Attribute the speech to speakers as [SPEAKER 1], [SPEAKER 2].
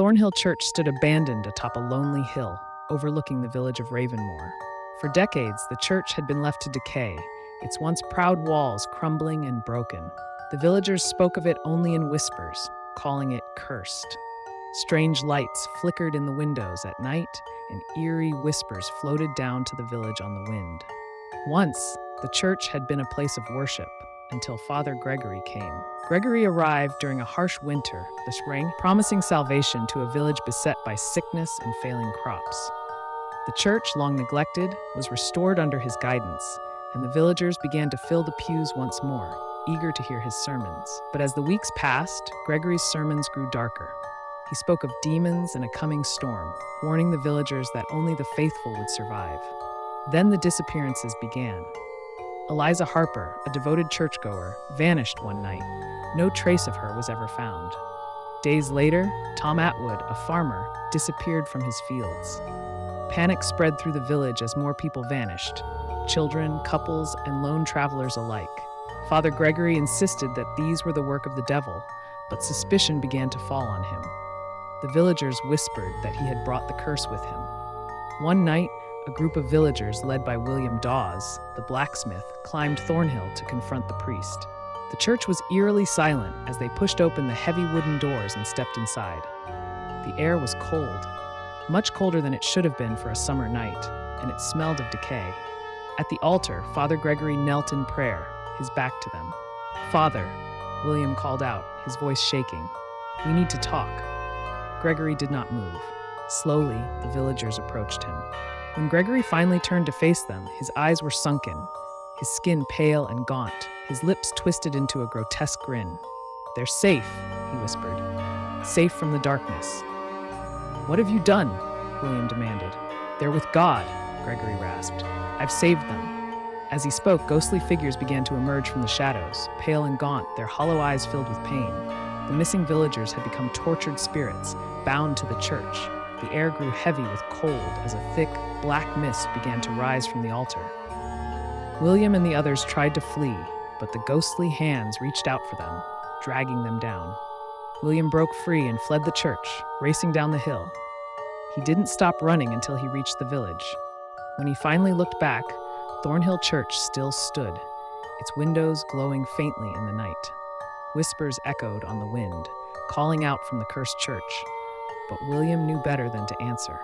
[SPEAKER 1] Thornhill Church stood abandoned atop a lonely hill, overlooking the village of Ravenmore. For decades, the church had been left to decay, its once proud walls crumbling and broken. The villagers spoke of it only in whispers, calling it cursed. Strange lights flickered in the windows at night, and eerie whispers floated down to the village on the wind. Once, the church had been a place of worship, until Father Gregory came. Gregory arrived during a harsh winter, the spring, promising salvation to a village beset by sickness and failing crops. The church, long neglected, was restored under his guidance, and the villagers began to fill the pews once more, eager to hear his sermons. But as the weeks passed, Gregory's sermons grew darker. He spoke of demons and a coming storm, warning the villagers that only the faithful would survive. Then the disappearances began. Eliza Harper, a devoted churchgoer, vanished one night. No trace of her was ever found. Days later, Tom Atwood, a farmer, disappeared from his fields. Panic spread through the village as more people vanished, children, couples, and lone travelers alike. Father Gregory insisted that these were the work of the devil, but suspicion began to fall on him. The villagers whispered that he had brought the curse with him. One night, a group of villagers led by William Dawes, the blacksmith, climbed Thornhill to confront the priest. The church was eerily silent as they pushed open the heavy wooden doors and stepped inside. The air was cold, much colder than it should have been for a summer night, and it smelled of decay. At the altar, Father Gregory knelt in prayer, his back to them. "Father," William called out, his voice shaking, "we need to talk." Gregory did not move. Slowly, the villagers approached him. When Gregory finally turned to face them, his eyes were sunken, his skin pale and gaunt, his lips twisted into a grotesque grin. "They're safe," he whispered. "Safe from the darkness." "What have you done?" William demanded. "They're with God," Gregory rasped. "I've saved them." As he spoke, ghostly figures began to emerge from the shadows, pale and gaunt, their hollow eyes filled with pain. The missing villagers had become tortured spirits, bound to the church. The air grew heavy with cold as a thick, black mist began to rise from the altar. William and the others tried to flee, but the ghostly hands reached out for them, dragging them down. William broke free and fled the church, racing down the hill. He didn't stop running until he reached the village. When he finally looked back, Thornhill Church still stood, its windows glowing faintly in the night. Whispers echoed on the wind, calling out from the cursed church, but William knew better than to answer.